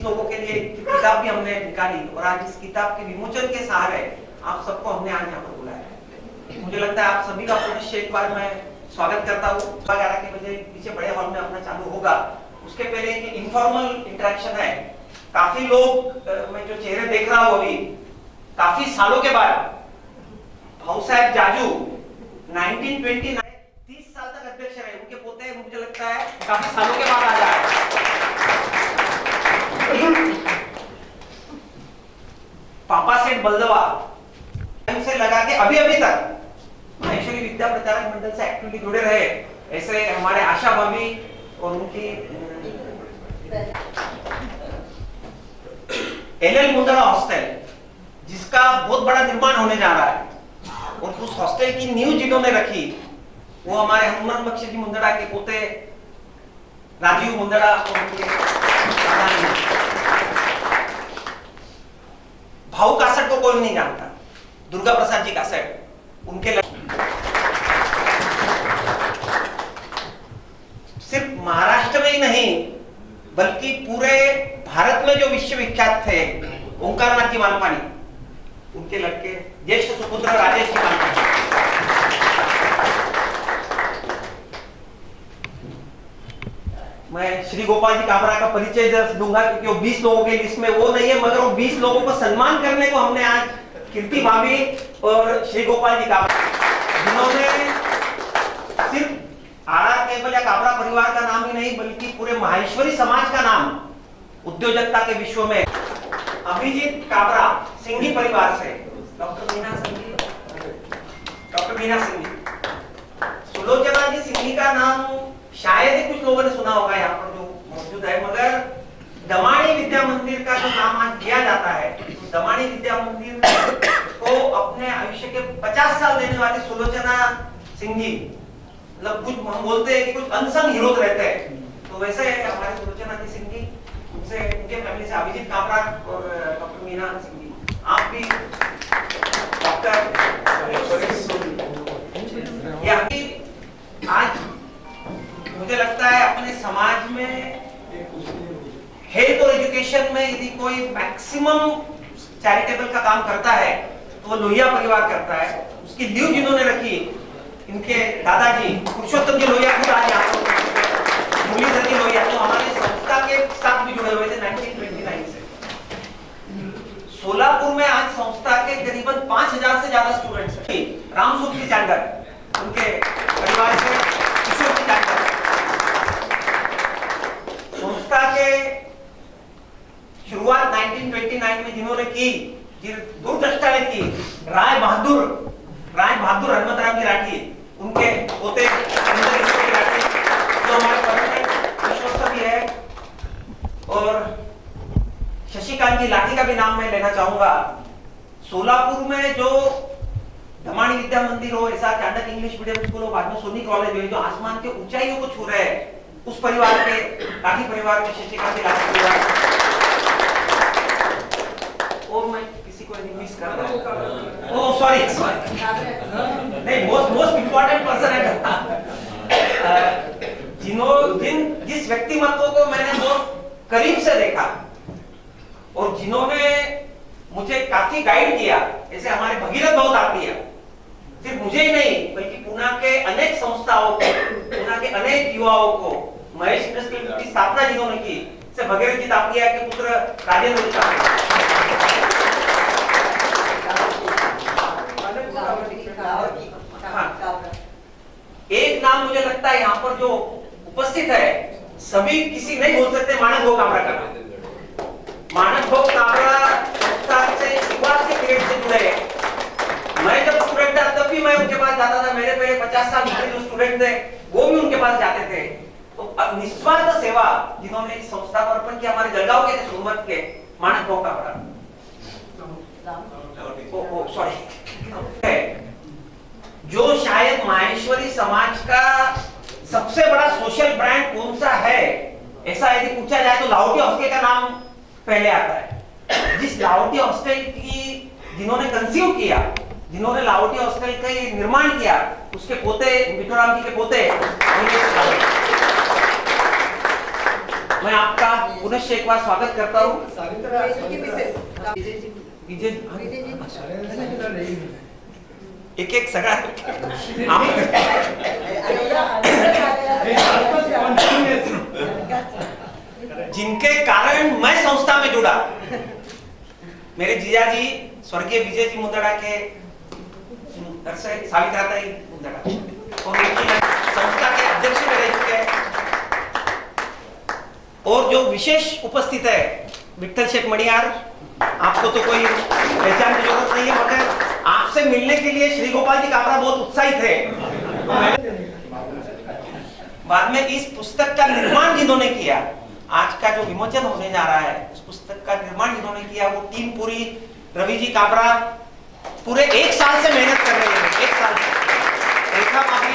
लोगों के लिए किताब भी हमने निकाली और आज इस किताब के विमोचन के सहारे आप सबको हमने आज यहाँ पर बुलाया। मुझे लगता है आप सभी का पुनश्च एक बार मैं स्वागत करता हूँ। 11 के बजे पीछे बड़े हॉल में अपना चालू होगा। उसके पहले एक इनफॉर्मल इंटरेक्शन है। काफी लोग मैं जो चेहरे देख रहा हूँ अभी काफी सालों के बाद भाऊ साहब जाजू 1929 30 साल तक अध्यक्ष रहे। उनके पोते मुझे लगता है काफी सालों के बाद आ जाए। पापा सेठ बलदवा से लगा के अभी तक महेश्वरी विद्या प्रचारक मंडल से एक्टिवली जुड़े रहे। ऐसे हमारे आशा भाभी और उनकी एलएल मुंदड़ा हॉस्टल जिसका बहुत बड़ा निर्माण होने जा रहा है और उस हॉस्टल की नींव जिन्होंने रखी वो हमारे हनुमान बख्शी जी मुंदड़ा के पोते राजीव मुंदड़ा और उनके भाऊ कासट को कोई नहीं जानता। दुर्गा प्रसाद जी कासट उनके सिर्फ महाराष्ट्र में ही नहीं बल्कि पूरे भारत में जो विश्वविख्यात थे ओंकारनाथ जी मालपानी उनके लड़के ज्येष्ठ सुपुत्र राजेश जी मालपानी। मैं श्री गोपाल जी काबरा का परिचय दूंगा क्योंकि वो 20 लोगों के लिस्ट में वो नहीं है, मगर वो 20 लोगों को सम्मान करने को हमने आज कीर्ति भाभी और श्री गोपाल जी काबरा जिन्होंने सिर्फ आर केवल या काबरा परिवार का नाम ही नहीं बल्कि पूरे माहेश्वरी समाज का नाम उद्योजकता के विश्व में अभिजीत काबरा सिंघी परिवार से डॉक्टर मीना सिंघी सुलोचना जी सिंघी का नाम शायद ही कुछ लोगों ने सुना होगा यहाँ पर जो मौजूद है, मगर दमाणी विद्या मंदिर का जो नाम आज लिया जाता है तो दमाणी विद्या मंदिर को अपने आयुष्य के 50 साल देने वाली सुलोचना सिंह जी मतलब कुछ हम बोलते हैं कि कुछ अनसंग हीरोज रहते हैं, तो वैसे हमारे सुलोचना जी सिंह जी उनसे उनके फैमिली से अभिजीत काबरा और डॉक्टर मीना सिंह जी आप भी डॉक्टर आज मुझे लगता है अपने समाज में हेल्थ और एजुकेशन में यदि कोई मैक्सिमम चैरिटेबल का काम करता है तो वो लोहिया परिवार करता है। उसकी लीव जिन्होंने रखी इनके दादाजी पुरुषोत्तम जी लोहिया खुद आज यहाँ मुरलीधर जी लोहिया तो हमारे संस्था के साथ भी जुड़े हुए थे 1929 से। सोलापुर में आज संस्था के करीबन 5000 से ज्यादा स्टूडेंट्स हैं। रामसूत जी चांडर उनके परिवार से किशोर जी चांडर संस्था के शुरुआत 1929 में जिन्होंने की दूरदृष्टा ने की राय बहादुर हनुमतराम जी राठी उनके पोते राठी जो हमारे परमानेंट विश्वस्त भी है और शशिकांत जी लाठी का भी नाम मैं लेना चाहूंगा। सोलापुर में जो दमाणी विद्या मंदिर हो ऐसा चांडक इंग्लिश मीडियम स्कूल हो बाद में सोनी कॉलेज हो जो आसमान के ऊंचाइयों को छू रहे हैं उस परिवार के लाठी परिवार के शशिकांत जी लाठी परिवार और मैं किसी को मिस कर रहा हूं ओह सॉरी नहीं मोस्ट इंपॉर्टेंट पर्सन है जिस व्यक्तिमत्व को मैंने बहुत करीब से देखा और जिन्होंने मुझे काफी गाइड किया ऐसे हमारे भगीरथ बहुत आती है सिर्फ मुझे ही नहीं बल्कि पुणे के अनेक संस्थाओं को पुणे के अनेक युवाओं को महेश इंडस्ट्री की स्थापना जिन्होंने की से भगीरथ जी तापिया के पुत्र राजेंद्र एक नाम मुझे लगता है यहाँ पर जो उपस्थित है सभी किसी नहीं बोल सकते मानक भोग काबरा का मानक भोग काबरा संस्था से शुरुआत के पीरियड से जुड़े। मैं जब स्टूडेंट था तब भी मैं उनके पास जाता था। मेरे पहले 50 साल पहले जो स्टूडेंट थे वो भी उनके पास जाते थे। तो निस्वार्थ सेवा जिन्होंने इस संस्था को अर्पण किया हमारे जलगांव के सोनमत के मानक भोग काबरा सॉरी जो शायद माहेश्वरी समाज का सबसे बड़ा सोशल ब्रांड कौन सा है ऐसा यदि पूछा जाए तो लाहौटी हॉस्टल का नाम पहले आता है। जिस लाहौटी हॉस्टल की जिन्होंने कंसीव किया जिन्होंने लाहौटी हॉस्टल का निर्माण किया उसके पोते मिठोराम जी के पोते मैं आपका पुनः एक बार स्वागत करता हूँ। एक एक सगा जिनके कारण मैं संस्था में जुड़ा, मेरे जीजा जी स्वर्गीय विजय जी मुंदड़ा के घर से सावित्राताई मुंदड़ा और उनकी संस्था के अध्यक्ष में रह चुके हैं। और जो विशेष उपस्थित है विठल शेख मणियार, आपको तो कोई पहचान की जरूरत नहीं है, मगर आपसे मिलने के लिए श्री गोपाल जी काबरा बहुत उत्साहित थे। बाद में इस पुस्तक का निर्माण जिन्होंने किया, आज का जो विमोचन होने जा रहा है, उस पुस्तक का निर्माण जिन्होंने किया, वो टीम पूरी रवि जी काबरा पूरे 1 साल से मेहनत कर रहे हैं। 1 साल से रेखा भाभी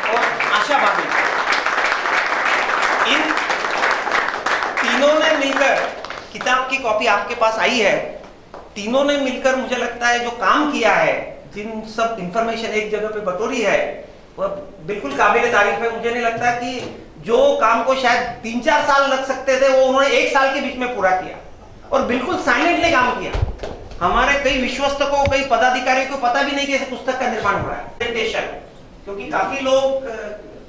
और आशा भाभी, इन तीनों ने मिलकर, किताब की कॉपी आपके पास आई है, तीनों ने मिलकर मुझे लगता है जो काम किया है, जिन सब इंफॉर्मेशन एक जगह पे बटोरी है, वह बिल्कुल काबिल तारीफ है। मुझे नहीं लगता कि जो काम को शायद 3-4 साल लग सकते थे, वो उन्होंने 1 साल के बीच में पूरा किया और बिल्कुल साइलेंटली काम किया। हमारे कई विश्वस्त को, कई पदाधिकारियों को पता भी नहीं कि इस पुस्तक का निर्माण हो रहा है। प्रेजेंटेशन, क्योंकि काफी लोग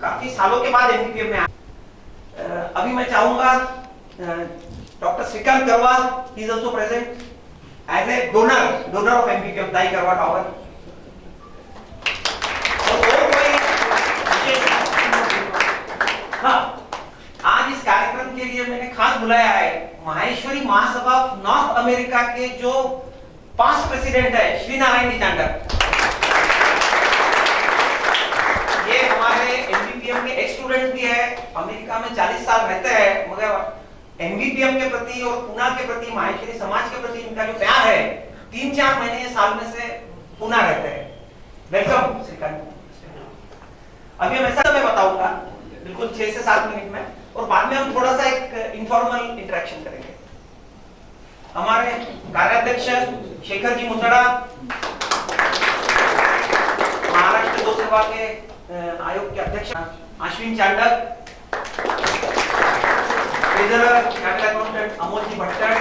काफी सालों के बाद एमबीपीएम में आए। अभी मैं चाहूंगा doctor Shrikant Karwa, he is also present as a donor of MBPM, Dai Karwa tower. हाँ, आज इस कार्यक्रम के लिए मैंने खास बुलाया है माहेश्वरी महासभा ऑफ नॉर्थ अमेरिका के जो पास्ट प्रेसिडेंट है श्री नारायण जी चांडक। ये हमारे एमबीपीएम के एक्स स्टूडेंट भी है, अमेरिका में 40 साल रहते हैं, मगर एमबीपीएम के प्रति और पुना के प्रति, माहेश्वरी समाज के प्रति इनका जो प्यार है, 3-4 महीने साल में से पुना रहते हैं। वेलकम श्रीकांत। अभी हम ऐसा मैं बताऊंगा बिल्कुल 6 से 7 मिनट में, और बाद में हम थोड़ा सा एक इनफॉर्मल इंटरेक्शन करेंगे। हमारे कार्याध्यक्ष शेखर जी मुंदड़ा, महाराष्ट्र गौ सेवा के आयोग के अध्यक्ष Ashwin Chandak, treasurer capital accountant Amol ji Bhattar,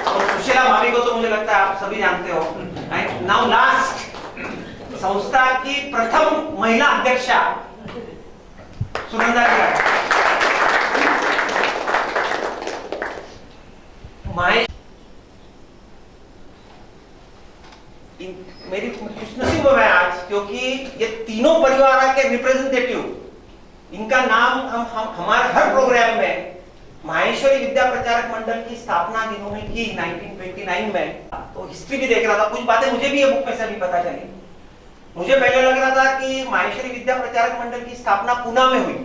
और सुशीला भाभी को तो मुझे लगता है आप सभी जानते हो। एंड नाउ लास्ट, संस्था की प्रथम महिला अध्यक्षा सुनंदा जी। मेरी खुशनसीब है आज, क्योंकि ये तीनों परिवार के रिप्रेजेंटेटिव, इनका नाम हम हमारे हर प्रोग्राम में, माहेश्वरी विद्या प्रचारक मंडल की स्थापना जिन्होंने की 1929 में, तो हिस्ट्री भी देख रहा था, कुछ बातें मुझे भी ये बुक में से भी पता चली। मुझे पहले लग रहा था कि माहेश्वरी विद्या प्रचारक मंडल की स्थापना पुणे में हुई,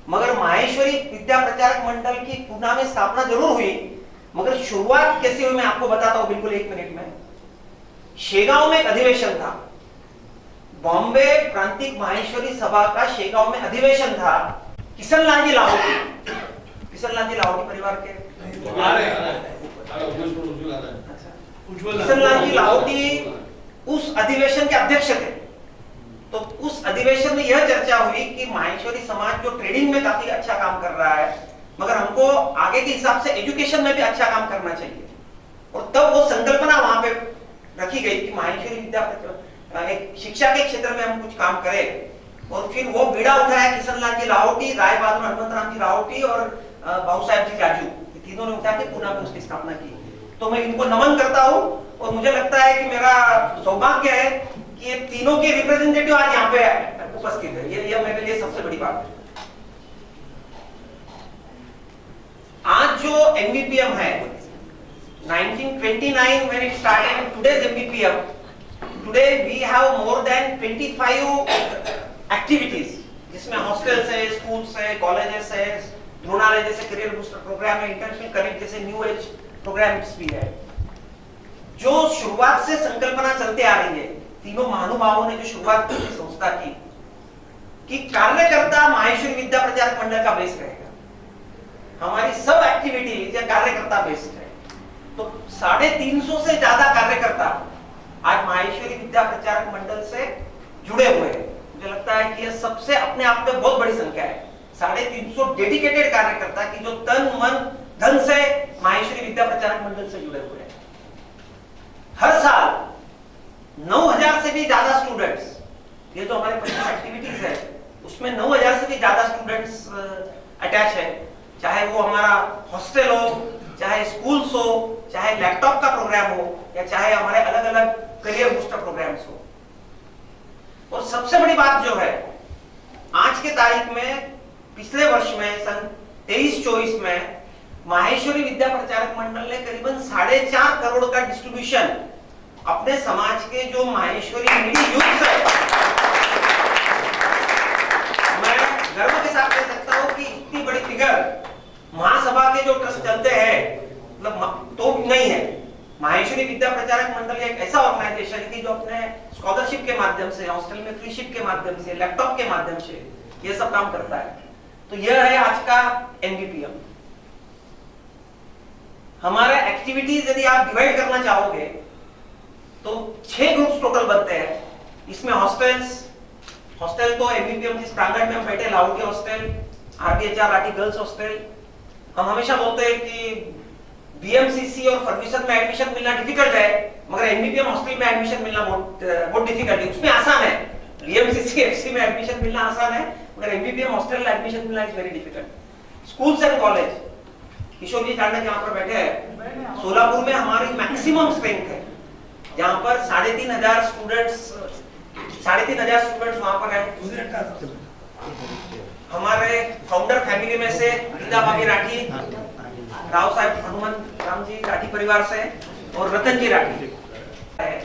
मगर माहेश्वरी विद्या प्रचारक मंडल की पुणे में स्थापना जरूर हुई, मगर शुरुआत कैसे हुई मैं आपको बताता हूं बिल्कुल 1 मिनट में। शेगांव में एक अधिवेशन था, बॉम्बे प्रांतिक माहेश्वरी सभा का शेगांव में अधिवेशन था। किशनलाल जी लाहौटी, किशनलाल जी लाहौटी परिवार के, किशनलाल जी लाहौटी उस अधिवेशन के अध्यक्ष थे। तो उस अधिवेशन में यह चर्चा हुई कि माहेश्वरी समाज जो ट्रेडिंग में काफी अच्छा काम कर रहा है, मगर हमको आगे के हिसाब से एजुकेशन में भी अच्छा काम करना चाहिए। और तब वो संकल्पना वहां पे रखी गई कि माहेश्वरी विद्या एक शिक्षा के क्षेत्र में हम कुछ काम करें। और फिर वो बीड़ा उठाया किशनलाल जी लाहौटी, राय बहादुर हनुमंतराम जी लाहौटी और बाबू साहेब जी जाजू, तीनों ने उठा के पुणे में उसकी स्थापना की। तो मैं इनको नमन करता हूँ, और मुझे लगता है कि मेरा सौभाग्य है कि ये तीनों के रिप्रेजेंटेटिव आज यहाँ पे उपस्थित है। ये मेरे लिए सबसे बड़ी बात है। आज जो एमबीपीएम है 1929 when it started, and today's MBPM, today we have more than 25 activities, जिसमें हॉस्टल्स है, स्कूल्स है, कॉलेजेस है, द्रोणालय जैसे करियर बूस्टर प्रोग्राम है, इंटरनेशनल कनेक्ट जैसे न्यू एज प्रोग्राम्स भी है। जो शुरुआत से संकल्पना चलते आ रही है, तीनों महानुभावों ने जो शुरुआत की संस्था की कि कार्यकर्ता माहेश्वरी विद्या प्रचारक मंडल का बेस रहेगा, हमारी सब एक्टिविटीज या कार्यकर्ता बेस्ड है। तो 350 से ज्यादा कार्यकर्ता आज माहेश्वरी विद्या प्रचारक मंडल से जुड़े हुए हैं। मुझे लगता है कि यह सबसे अपने आप में बहुत बड़ी संख्या है। 350 डेडिकेटेड कार्यकर्ता की जो तन मन धन से माहेश्वरी विद्या प्रचारक मंडल से जुड़े हुए हैं। हर साल 9000 से भी ज्यादा स्टूडेंट्स, ये जो हमारे 25 एक्टिविटीज है उसमें 9000 से भी ज्यादा स्टूडेंट्स अटैच है। चाहे वो हमारा हॉस्टल हो, चाहे स्कूल्स हो, चाहे लैपटॉप का प्रोग्राम हो, या चाहे हमारे अलग अलग करियर बूस्टर प्रोग्राम्स हो। और सबसे बड़ी बात जो है, आज के तारीख में पिछले वर्ष में सन 23-24 में माहेश्वरी विद्या प्रचारक मंडल ने करीबन 4.5 करोड़ का डिस्ट्रीब्यूशन अपने समाज के जो माहेश्वरी नीडी यूथ है, मैं गर्व के साथ कह सकता हूं कि इतनी बड़ी फिगर महासभा के जो ट्रस्ट चलते हैं मतलब तो नहीं है। माहेश्वरी विद्या प्रचारक मंडल एक ऐसा ऑर्गेनाइजेशन है कि जो अपने स्कॉलरशिप के माध्यम से, हॉस्टल में फ्रीशिप के माध्यम से, लैपटॉप के माध्यम से ये सब काम करता है। तो यह है आज का एमबीपीएम। हमारे एक्टिविटीज यदि आप डिवाइड करना चाहोगे तो 6 ग्रुप्स टोटल बनते हैं। इसमें हॉस्टल तो एमबीपीएम जिस प्रांगण में हम बैठे, लाहौर के हॉस्टल, आरबीएचआर राठी गर्ल्स हॉस्टल। हम हमेशा बोलते हैं कि बीएमसीसी और फर्ग्यूसन में एडमिशन मिलना डिफिकल्ट है, मगर एमबीपीएम हॉस्टल में एडमिशन मिलना बहुत डिफिकल्ट है। उसमें आसान है, बीएमसीसी एफसी में एडमिशन मिलना आसान है, मगर एमबीपीएम हॉस्टल में एडमिशन मिलना is very difficult. Schools and college, Kishore ji Chanda जहां पर बैठे हैं, सोलापुर में हमारी मैक्सिमम स्ट्रेंथ है, जहां पर 3,500 स्टूडेंट्स वहां पर है। हमारे फाउंडर फैमिली में से गीता भाभी राठी, राव साहब हनुमंत राम जी राठी परिवार से, और रतन जी राठी,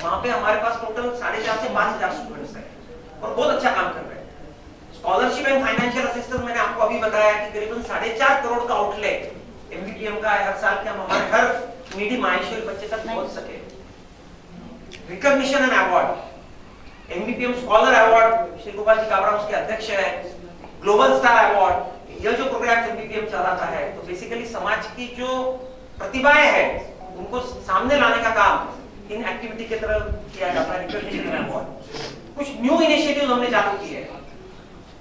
वहां पे हमारे पास टोटल 4,500 से 5,000 स्टूडेंट्स हैं और बहुत अच्छा काम कर रहे हैं। स्कॉलरशिप एंड फाइनेंशियल असिस्टेंस मैंने आपको अभी बताया कि करीबन 4.5 करोड़ का आउटले एमबीपीएम का हर साल के हम हमारे हर नीडी माहेश्वरी बच्चे तक पहुंच सके। Recognition and award, MBPM scholar award, Shri Gopal ji Kabra उसके अध्यक्ष है, ग्लोबल स्टार अवार्ड, यह जो प्रोग्राम एमबीपीएम चलाता है तो बेसिकली समाज की जो प्रतिभाएं हैं उनको सामने लाने का काम इन एक्टिविटी के तरह किया जाता है। रिकॉग्निशन अवार्ड, कुछ न्यू इनिशिएटिव हमने चालू किए हैं,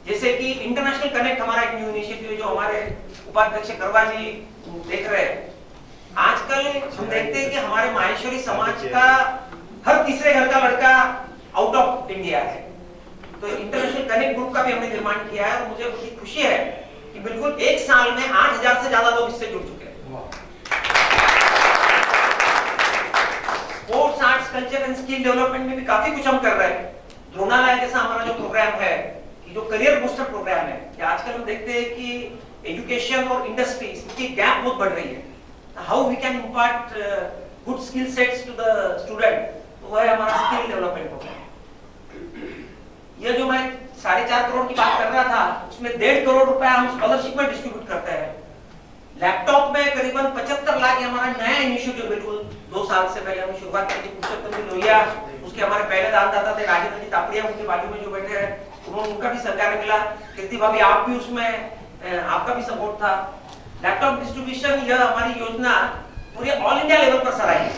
जैसे कि इंटरनेशनल कनेक्ट हमारा एक न्यू इनिशिएटिव जो हमारे उपाध्यक्ष करवा जी देख रहे हैं। आजकल हम देखते हैं कि हमारे माहेश्वरी समाज का हर तीसरे घर का लड़का आउट ऑफ इंडिया है, तो इंटरनेशनल कनेक्ट ग्रुप का भी हमने निर्माण किया है और मुझे बड़ी खुशी है कि बिल्कुल एक साल में 8,000 से ज्यादा लोग इससे जुड़ चुके हैं। Sports, arts, culture and skill development में भी काफी कुछ हम कर रहे हैं। द्रोणालय जैसा हमारा जो प्रोग्राम है, जो करियर बूस्टर प्रोग्राम है, कि आजकल हम देखते हैं कि एजुकेशन और इंडस्ट्री इसकी गैप बहुत बढ़ रही है। How we can impart good skill sets to the student, तो वह है हमारा स्किल डेवलपमेंट प्रोग्राम। ये जो मैं 4.5 करोड़ की बात कर रहा था, उसमें 1.5 करोड़ रुपया हम स्कॉलरशिप में डिस्ट्रीब्यूट करते हैं। लैपटॉप में करीबन 75 लाख हमारा नया इनिशिएटिव, बिल्कुल 2 साल से पहले हमने शुरुआत की थी। पुरुषोत्तम जी लोहिया उसके हमारे पहले दानदाता थे, राजेंद्र जी तापड़िया उनके बाजू में जो बैठे हैं, उनका भी सहकार मिला। कीर्ति भाभी आप भी उसमें, आपका भी सपोर्ट था। लैपटॉप डिस्ट्रीब्यूशन, यह हमारी योजना पूरे ऑल इंडिया लेवल पर सराही है,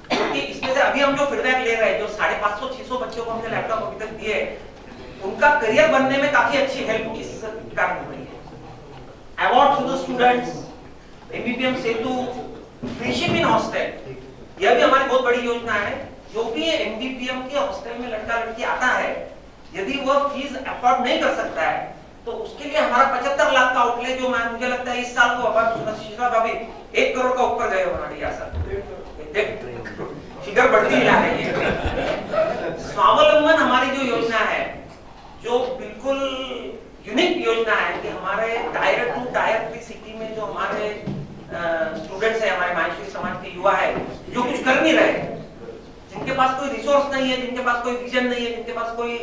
क्योंकि इसमें से अभी हम जो फीडबैक ले रहे हैं, जो 550-600 बच्चों को हमने लैपटॉप अभी तक दिए, उनका करियर बनने में काफी अच्छी हेल्प इस कारण हो रही है। Award to the students, MBPM Setu, freeship in hostel, यह भी हमारी बहुत बड़ी योजना है। जो भी एमबीपीएम के हॉस्टल में लड़का लड़की आता है, यदि वह फीस अफोर्ड नहीं कर सकता है तो उसके लिए हमारा 75 लाख का आउटले, जो मुझे लगता है इस साल को भाभी 1 करोड़ का ऊपर गए होना फिगर बढ़ती जा रही है। स्वावलंबन हमारी जो योजना है, जो बिल्कुल यूनिक योजना है, कि हमारे टायर 2 टायर 3 सिटी में जो हमारे स्टूडेंट्स है, हमारे माहेश्वरी समाज के युवा है, जो कुछ कर नहीं रहे, जिनके पास कोई रिसोर्स नहीं है, जिनके पास कोई विजन नहीं है, जिनके पास कोई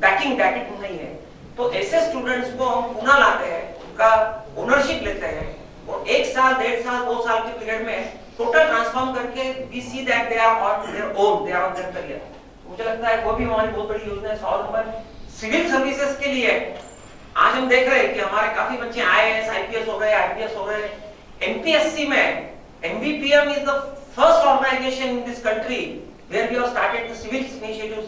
बैकिंग नहीं है, तो ऐसे स्टूडेंट्स को हम पुनः लाते हैं, उनका ओनरशिप लेते हैं और 1 साल, 1.5 साल, 2 साल के पीरियड में टोटल ट्रांसफॉर्म करके we see that they are on their own, they are on their career. मुझे लगता है वो भी हमारी बहुत बड़ी योजना है। स्वावलंबन सिविल सर्विसेज के लिए आज हम देख रहे हैं कि हमारे काफी बच्चे आईएएस, आईपीएस हो गए, आईपीएस हो गए। एमपीएससी में MBPM is the first organisation in this country where we have started the civil initiatives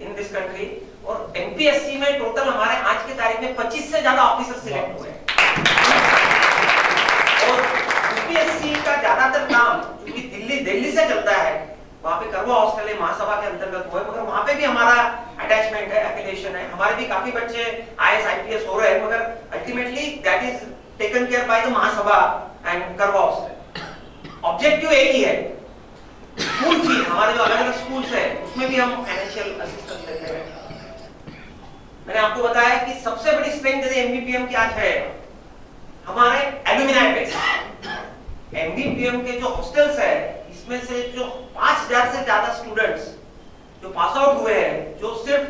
in this country, और एमपीएससी में टोटल हमारे आज की तारीख में 25 से ज्यादा ऑफिसर सिलेक्ट हुए हैं। और यूपीएससी का ज्यादातर काम क्योंकि दिल्ली से चलता है, वहां पे करवा हॉस्टल है, महासभा के अंतर्गत हुआ है, मगर वहां पे भी हमारा अटैचमेंट है, एफिलिएशन है, हमारे भी काफी बच्चे आईएएस आईपीएस हो रहे हैं, मगर ultimately that is taken care by the Mahasabha and करवा हॉस्टल। ऑब्जेक्टिव एक ही है, स्कूल की हमारे जो अलग अलग स्कूल्स है उसमें भी हम फाइनेंशियल असिस्टेंस देते हैं। मैंने आपको बताया कि सबसे बड़ी स्ट्रेंथ यदि एमबीपीएम की आज है हमारे एल्यूमिनाई बेस। एमबीपीएम के जो हॉस्टल्स है इसमें से जो 5000 से ज्यादा स्टूडेंट्स जो पास आउट हुए हैं, जो सिर्फ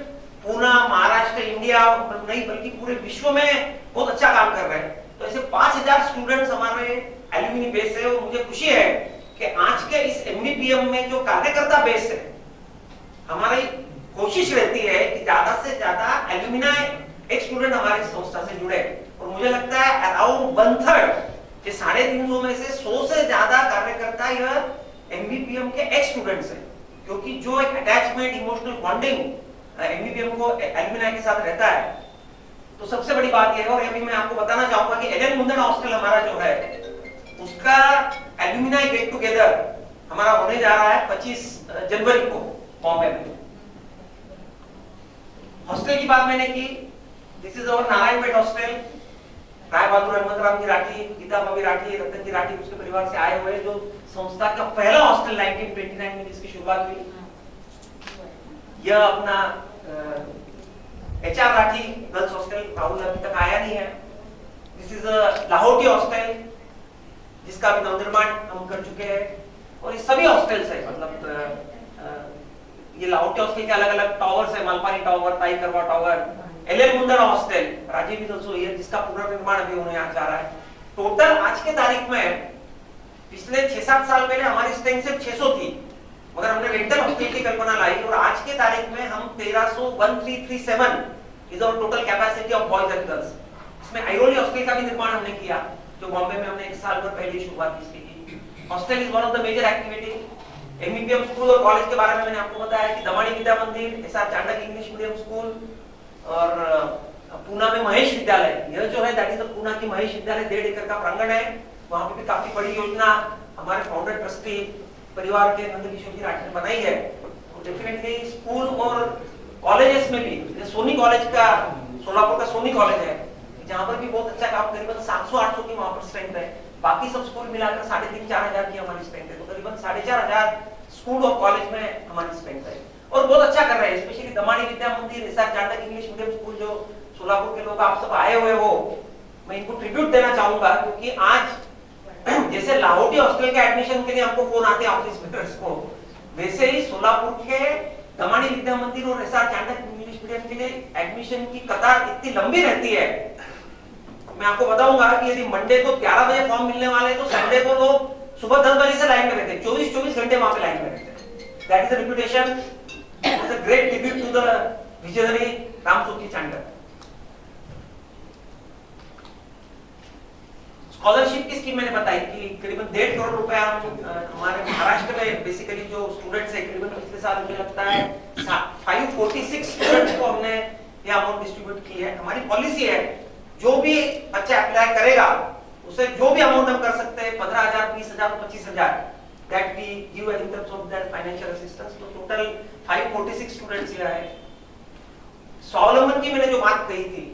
पूना, महाराष्ट्र, इंडिया नहीं बल्कि पूरे विश्व में बहुत अच्छा काम कर रहे हैं, तो ऐसे 5000 स्टूडेंट्स हमारे एल्यूमिनी बेस है। और मुझे खुशी है कि आज के इस एमबीपीएम में जो कार्यकर्ता बेस है, हमारी कोशिश रहती है कि ज्यादा से ज्यादा एल्यूमिनाई एक स्टूडेंट हमारी संस्था से जुड़े। और मुझे लगता है अराउंड 1/3 ये 350 में से 100 से ज्यादा कार्यकर्ता यह एमबीपीएम के एक्स स्टूडेंट्स हैं, क्योंकि जो एक अटैचमेंट, इमोशनल बॉन्डिंग एमबीपीएम को एल्यूमिनाई के साथ रहता है, तो सबसे बड़ी बात यह है। और अभी मैं आपको बताना चाहूंगा कि एलन मुंदन हॉस्टल हमारा जो है उसका एल्यूमिनाई गेट टुगेदर हमारा होने जा रहा है 25 जनवरी को बॉम्बे में। हॉस्टल की बात मैंने की, this is our Narayanpet hostel. Rai Bahadur Hanumantram की राठी, गीता मवी राठी, रतन की राठी उसके परिवार से आए हुए, जो संस्था का पहला हॉस्टल 1929 में जिसकी शुरुआत हुई। यह अपना HR Rathi girls hostel, Rahul अभी तक आया नहीं है। दिस इज लाहौटी हॉस्टल जिसका भी नवनिर्माण हम कर चुके हैं। और ये सभी हॉस्टल्स है, मतलब ये लाहौटी हॉस्टल के अलग अलग टावर्स है, Malpani tower, Tai Karwa tower, LL Mundar hostel, Rajiv is also here, जिसका पुनर्निर्माण अभी होने जा रहा है। टोटल आज के तारीख में पिछले 6-7 साल पहले हमारी स्ट्रेंथ सिर्फ 600 थी, मगर हमने रेंटल हॉस्टल की कल्पना लाई और आज के तारीख में हम 1337 is our total capacity of boys and girls. इसमें आइरोली हॉस्टल का भी निर्माण हमने किया, जो बॉम्बे में हमने 1 साल भर पहले शुरुआत की। Hostel is one of the major activity. MBPM school और कॉलेज के बारे में मैंने आपको बताया कि दमाड़ी विद्या मंदिर, SR Chandak English medium school और पूना में महेश विद्यालय, यह जो है दैट इज द पूना की महेश विद्यालय, 1.5 एकड़ का प्रांगण है। वहां पे भी काफी बड़ी योजना हमारे फाउंडर ट्रस्टी परिवार के नंदकिशोर जी राठी ने बनाई है। तो डेफिनेटली स्कूल और कॉलेजेस में भी, सोनी कॉलेज का, सोलापुर का सोनी कॉलेज है जहां पर भी बहुत अच्छा काम, करीबन 700-800 की वहां पर स्ट्रेंथ है। बाकी सब स्कूल मिलाकर 3,500-4,000 की हमारी स्ट्रेंथ है, तो करीबन 4,500 स्कूल और कॉलेज में हमारी स्ट्रेंथ है और बहुत अच्छा कर रहे हैं। स्पेशली दमाड़ी विद्या मंदिर, SR Chandak English medium school, जो सोलापुर के लोग आप सब आए हुए हो, मैं इनको ट्रिब्यूट देना चाहूंगा, क्योंकि आज जैसे लाहौटी हॉस्टल के एडमिशन के लिए हमको फोन आते हैं ऑफिस मेटर्स को, वैसे ही सोलापुर के दमाड़ी विद्या मंदिर और एसआर चांडक इंग्लिश मीडियम के लिए एडमिशन की कतार इतनी लंबी रहती है। मैं आपको बताऊंगा कि यदि मंडे को 11 बजे फॉर्म मिलने वाले तो संडे को लोग सुबह 10 बजे से लाइन में रहते हैं, 24 घंटे वहां पे लाइन में रहते हैं। That is a reputation, it is a great tribute to the visionary Ramsurti Chandak. Scholarship की स्कीम मैंने बताई कि करीबन 1.5 करोड़ रुपए हम हमारे महाराष्ट्र में बेसिकली जो स्टूडेंट्स है, करीबन पिछले साल मुझे लगता है 546 स्टूडेंट्स को हमने ये अमाउंट डिस्ट्रीब्यूट की है। हमारी पॉलिसी है जो भी बच्चा अप्लाई करेगा उसे जो भी अमाउंट हम कर सकते हैं, 15,000, 20,000, 25,000, that we give in terms of that financial assistance. तो टोटल 546 स्टूडेंट्स यहाँ है। स्वावलंबन की मैंने जो बात कही थी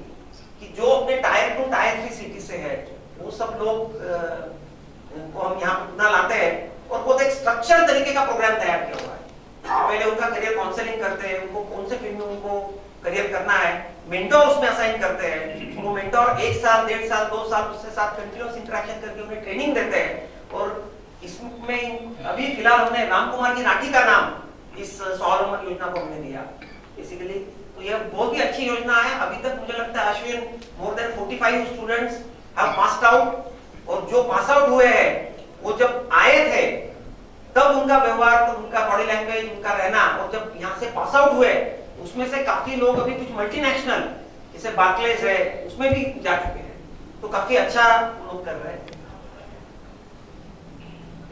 कि जो अपने टायर 2 टायर 3 सिटी से है, वो सब लोग को हम यहाँ पे पुनः लाते हैं और बहुत एक स्ट्रक्चर तरीके का प्रोग्राम तैयार किया हुआ है। पहले उनका करियर काउंसलिंग करते हैं, उनको कौन से फील्ड में उनको करियर करना है, मेंटोर उसमें असाइन करते हैं। वो मेंटोर 1 साल, 1.5 साल, 2 साल उसके साथ कंटिन्यूअस इंटरेक्शन करके उन्हें ट्रेनिंग देते हैं। और इसमें अभी फिलहाल हमने राम कुमार की राठी का नाम इस स्वावलंबन योजना को हमने दिया बेसिकली। तो यह बहुत ही अच्छी योजना है। अभी तक मुझे लगता है Ashwin more than 45 students have passed out, और जो पास आउट हुए हैं वो जब आए थे तब उनका व्यवहार, उनका बॉडी लैंग्वेज, उनका रहना, और जब यहाँ से पास आउट हुए उसमें से काफी लोग अभी कुछ मल्टीनेशनल जैसे बार्कलेज है उसमें भी जा चुके हैं, तो काफी अच्छा लोग कर रहे हैं।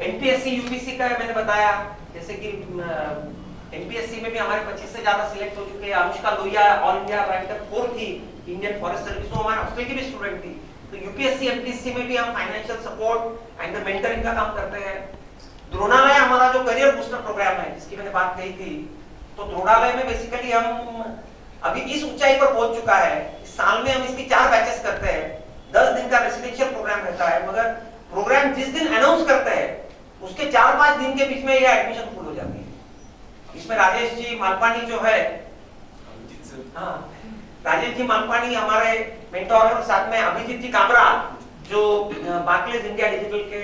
एनपीएससी यूपीसी का मैंने बताया, जैसे कि एमपीएससी में भी हमारे 25 से ज्यादा सिलेक्ट हो चुके हैं। Anushka Lohia all India ranker 4 थी इंडियन फॉरेस्ट सर्विस, तो हमारे हॉस्टल की भी स्टूडेंट थी। तो यूपीएससी एमपीएससी में भी हम financial support and the mentoring का काम करते हैं। द्रोणालय हमारा जो करियर बूस्टर प्रोग्राम है जिसकी मैंने बात कही थी, तो द्रोणालय में बेसिकली हम अभी इस ऊंचाई पर पहुंच चुका है, साल में हम इसकी 4 बैचेस करते हैं। 10 दिन का रेसिडेंशियल प्रोग्राम रहता है, मगर प्रोग्राम जिस दिन अनाउंस करते हैं उसके 4-5 दिन के बीच में ये एडमिशन फुल हो जाती है। इसमें राजेश जी मालपानी जो है, हाँ राजेश जी मालपानी हमारे मेंटोर और साथ में अभिजीत जी काबरा जो बार्कलेज इंडिया डिजिटल के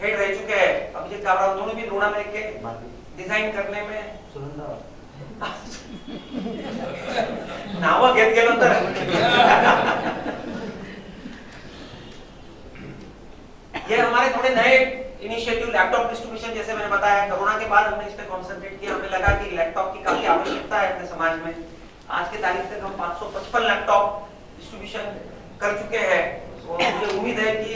हेड रह चुके हैं। अभिजीत काबरा दोनों भी द्रोणालय के डिजाइन करने में नाव घेत गेलो तर ये हमारे थोड़े नए इनिशिएटिव लैपटॉप डिस्ट्रीब्यूशन, जैसे मैंने बताया कोरोना के बाद हमने इस पे कॉन्सेंट्रेट किया। हमें लगा कि लैपटॉप की काफी आवश्यकता है अपने समाज में। आज के तारीख तक हम 555 लैपटॉप डिस्ट्रीब्यूशन कर चुके हैं और मुझे उम्मीद है कि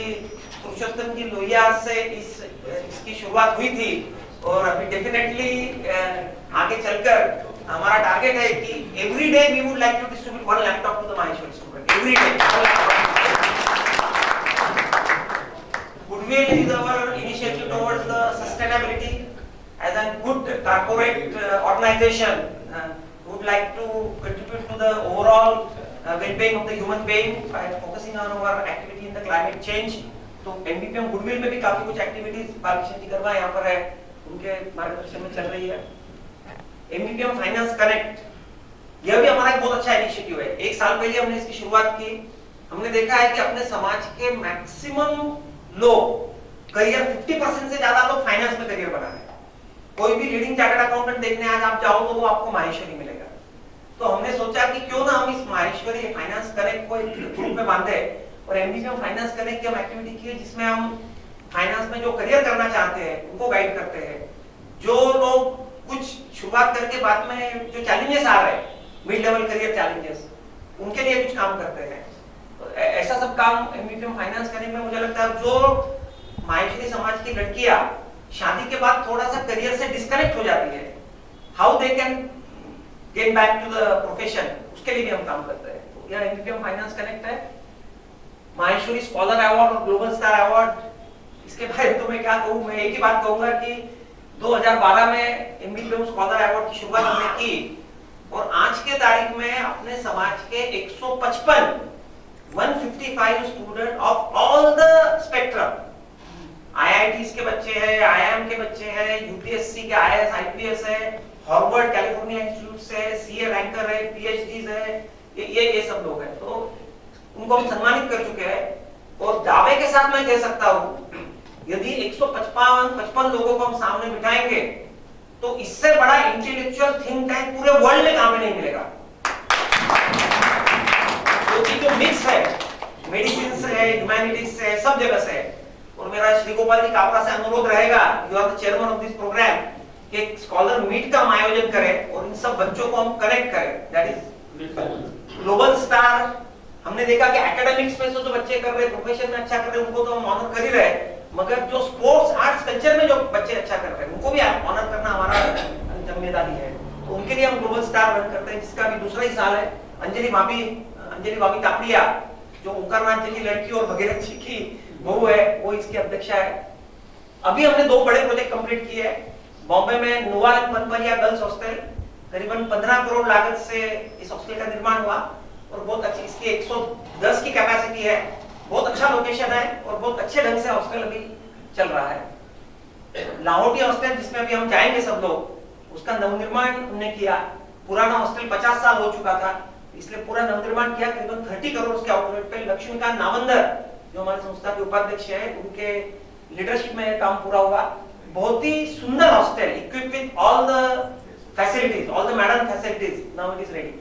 पुरुषोत्तम जी लोहिया से इसकी शुरुआत हुई थी और अभी डेफिनेटली आगे चलकर हमारा टारगेट है कि every day we would like to distribute 1 laptop to the Maheshwari student every day. Goodwill is our initiative towards the sustainability. As a good corporate organization, would like to contribute to the overall well-being of the human being by focusing on our activity in the climate change. तो MBPM Goodwill में भी काफी कुछ activities Balkishan जी करवा यहाँ पर है, उनके मार्गदर्शन में चल रही है। MBPM फाइनेंस कनेक्ट यह भी हमारा एक बहुत अच्छा इनिशिएटिव है। 1 साल पहले हमने इसकी शुरुआत की। हमने देखा है कि अपने समाज के मैक्सिमम लोग करियर 50% से ज्यादा लोग फाइनेंस में करियर बना रहे हैं। कोई भी लीडिंग चार्टर्ड अकाउंटेंट देखने आज आप जाओ तो वो आपको माहेश्वरी मिलेगा। तो हमने सोचा कि क्यों ना हम इस माहेश्वरी फाइनेंस कनेक्ट को एक ग्रुप में बांधे और एमबीपीएम फाइनेंस कनेक्ट की हम एक्टिविटी की जिसमें हम फाइनेंस में जो करियर करना चाहते हैं उनको गाइड करते हैं। जो लोग कुछ शुरुआत करके बाद में जो चैलेंजेस आ रहे हैं, मिड लेवल करियर चैलेंजेस, उनके लिए कुछ काम करते हैं। ऐसा सब काम एमबीपीएम फाइनेंस करने में मुझे लगता है जो माहेश्वरी समाज की लड़कियां शादी के बाद थोड़ा सा करियर से डिस्कनेक्ट हो जाती है, how they can get back to the profession, उसके लिए भी हम काम करते हैं। तो यह एमबीपीएम फाइनेंस कनेक्ट है। माहेश्वरी स्कॉलर अवार्ड और ग्लोबल स्टार अवार्ड, इसके बारे में तो मैं क्या कहूं, मैं एक ही बात कहूंगा कि 2012 में एमबीपीएम स्कॉलर अवार्ड की शुरुआत हमने की और आज के तारीख में अपने समाज के 155 student of all the spectrum, IITs के बच्चे हैं, आईआईएम के बच्चे हैं, यूपीएससी के आईएएस आईपीएस है, हार्वर्ड कैलिफोर्निया इंस्टीट्यूट से सीए रैंकर है, पीएचडीज है, ये सब लोग हैं। तो उनको हम सम्मानित कर चुके हैं और दावे के साथ मैं कह सकता हूं यदि 155 लोगों को हम सामने बिठाएंगे तो इससे बड़ा इंटेलेक्चुअल थिंक टैंक पूरे वर्ल्ड में कहां पे नहीं मिलेगा। क्योंकि जो मिक्स है मेडिसिन से है, ह्यूमैनिटीज से है, सब जगह से है। और मेरा श्री गोपाल जी काबरा से अनुरोध रहेगा, you are the chairman of this programme, कि एक स्कॉलर मीट का हम आयोजन करें और इन सब बच्चों को हम कनेक्ट करें। That is global star. हमने देखा कि एकेडमिक्स में जो बच्चे कर रहे, प्रोफेशन में अच्छा कर रहे, उनको तो हम ऑनर कर ही रहे, मगर जो स्पोर्ट्स आर्ट्स कल्चर में जो बच्चे अच्छा कर रहे हैं उनको भी ऑनर करना हमारा जिम्मेदारी है। तो उनके लिए हम ग्लोबल स्टार रन करते हैं, जिसका भी दूसरा ही साल है। अंजलि भाभी तापड़िया जो ओंकारनाथ जी की लड़की और भगीरथ जी की बहू है, वो इसकी अध्यक्षा है। अभी हमने 2 बड़े प्रोजेक्ट कंप्लीट किए हैं। बॉम्बे में नोवालक मनपरिया गर्ल्स हॉस्टल, करीबन 15 करोड़ लागत से इस हॉस्टल का निर्माण हुआ और बहुत अच्छी इसकी 110 की कैपेसिटी है। बहुत अच्छा लोकेशन है और बहुत अच्छे ढंग से हॉस्टल अभी चल रहा है। लाहौटी हॉस्टल जिसमें अभी हम जाएंगे सब लोग, उसका नवनिर्माण हमने किया। पुराना हॉस्टल 50 साल हो चुका था, इसलिए पूरा नवनिर्माण किया। करीबन 30 करोड़ के आउटलेट पे लक्ष्मीकांत नावंदर जो हमारी संस्था के उपाध्यक्ष है, उनके लीडरशिप में काम पूरा हुआ। बहुत ही सुंदर hostel, equipped with all the facilities, all the modern facilities, now it is ready.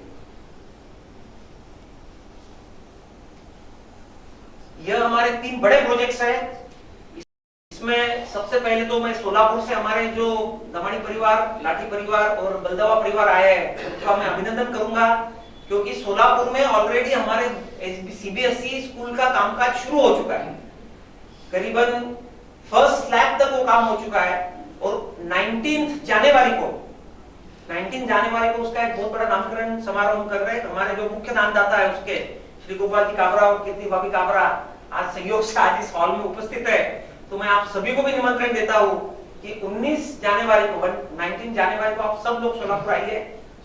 यह हमारे 3 बड़े प्रोजेक्ट्स हैं। इसमें सबसे पहले तो मैं सोलापुर से हमारे जो दमानी परिवार, लाठी परिवार और बलदवा परिवार आए हैं उनका मैं अभिनंदन करूंगा, क्योंकि सोलापुर में ऑलरेडी हमारे सीबीएसई स्कूल का कामकाज शुरू हो चुका है। करीबन फर्स्ट स्लैब तक वो काम हो चुका है और 19 जनवरी को 19 जनवरी को उसका एक बहुत बड़ा नामकरण समारोह कर रहे हैं। हमारे जो मुख्य दानदाता है उसके श्री गोपाल जी काबरा और कीर्ति भाभी काबरा आज संयोग से आज इस हॉल में उपस्थित है। तो मैं आप सभी को भी निमंत्रण देता हूँ कि 19 जनवरी को 19 जनवरी को आप सब लोग सोलापुर आइए।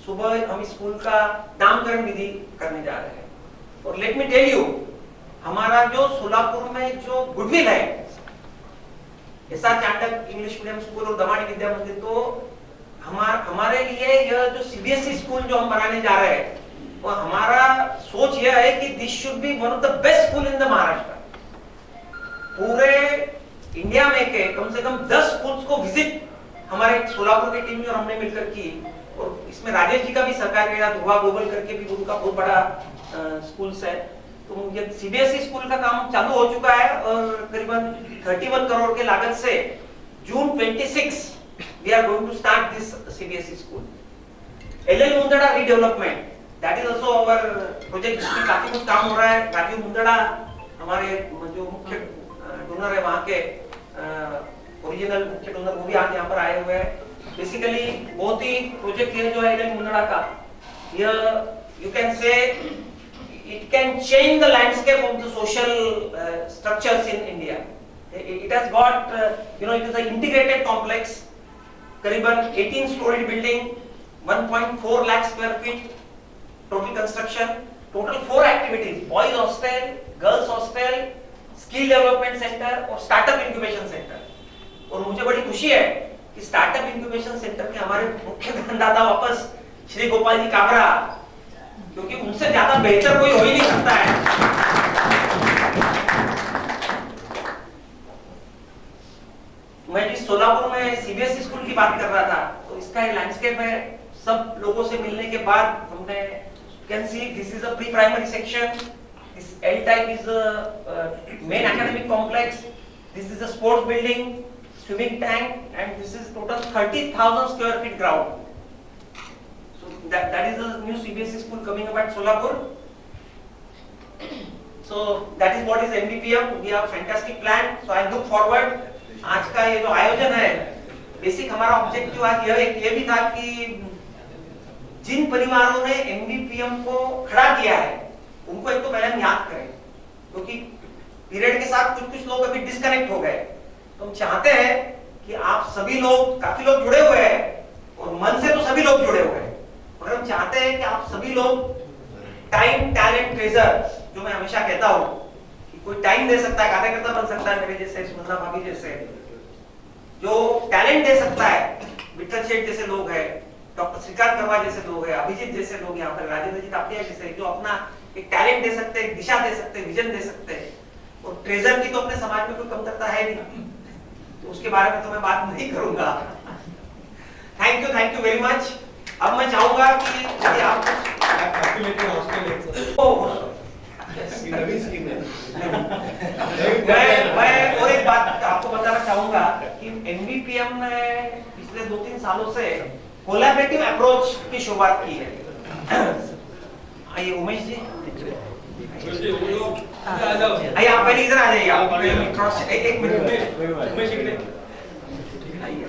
सुबह हम स्कूल का नामकरण विधि करने जा रहे हैं। और लेट मी टेल यू, हमारा जो सोलापुर में जो गुडविल है, SR Chandak English medium school और दमाड़ी विद्या मंदिर, तो हमारे लिए यह जो सीबीएसई स्कूल जो हम बनाने जा रहे हैं, वो हमारा सोच यह है कि this should be one of the best school in the Maharashtra. पूरे इंडिया में के कम से कम 10 स्कूल्स को विजिट हमारे सोलापुर की टीम और हमने मिलकर की। और इसमें राजेश जी का भी सहकार रहा, ध्रुवा ग्लोबल करके भी उनका बहुत बड़ा स्कूल्स है। तो ये सीबीएसई स्कूल का काम चालू हो चुका है और करीबन 31 करोड़ के लागत से जून 26 we are going to start this CBSE school. LL Mundada redevelopment, that is also our project जिसमें काफी कुछ काम हो रहा है। राजीव मुंदड़ा हमारे जो मुख्य डोनर है वहाँ के ओरिजिनल मुख्य डोनर, वो भी आज यहाँ पर आए हुए हैं। बेसिकली बहुत ही प्रोजेक्ट ये जो है LL मुंदड़ा का, यह you can say it can change the landscape of the social structures in India. It has got it is an integrated complex, करीबन 18 story building, 1.4 lakh square feet total construction, total 4 activities, boys hostel, girls hostel, skill development centre और startup incubation centre. और मुझे बड़ी खुशी है कि startup incubation centre के हमारे मुख्य दानदाता वापस श्री गोपाल जी काबरा, क्योंकि उनसे ज्यादा बेहतर कोई हो ही नहीं सकता है। मैं जिस सोलापुर में सीबीएसई स्कूल की बात कर रहा था, तो इसका एक लैंडस्केप है। सब लोगों से मिलने के बाद हमने can see this is a pre primary section, this L type is a main academic complex, this is a sports building, swimming tank and this is total 30,000 square feet ground. So that is the new CBSE school coming up at Solapur. So that is what is MBPM. We have fantastic plan. So I look forward. आज का ये जो आयोजन है, basic हमारा objective आज ये भी था कि जिन परिवारों ने एमबीपीएम को खड़ा किया है उनको एक तो पहले हम याद करें, क्योंकि पीरियड के साथ कुछ लोग अभी डिस्कनेक्ट हो गए। तो हम चाहते हैं कि आप सभी लोग, काफी लोग जुड़े हुए हैं और मन से तो सभी लोग जुड़े हुए हैं, और हम चाहते हैं कि आप सभी लोग टाइम, टैलेंट, ट्रेजर, जो मैं हमेशा कहता हूँ, कोई टाइम दे सकता है, कार्यकर्ता बन सकता है मेरे जैसे, सुमंदा भाभी जैसे, जो टैलेंट दे सकता है, विठल शेठ जैसे लोग हैं, डॉक्टर श्रीकांत करवा जैसे लोग हैं, अभिजीत जैसे लोग यहाँ पर, राजेंद्र जी तापटिया जैसे, जो अपना एक टैलेंट दे सकते हैं, दिशा दे सकते हैं, विजन दे सकते हैं। और ट्रेजर की तो अपने समाज में कोई कमतरता है नहीं, तो उसके बारे में तो मैं बात नहीं करूंगा। Thank you very much. अब मैं चाहूंगा कि यदि आप मैं और एक बात आपको बताना चाहूंगा कि एमबीपीएम ने पिछले 2-3 सालों से कोलैबोरेटिव अप्रोच की शुरुआत की है। आइए उमेश जी, आइए आप पहले इधर आ जाइए। आप एक मिनट उमेश जी, आइए।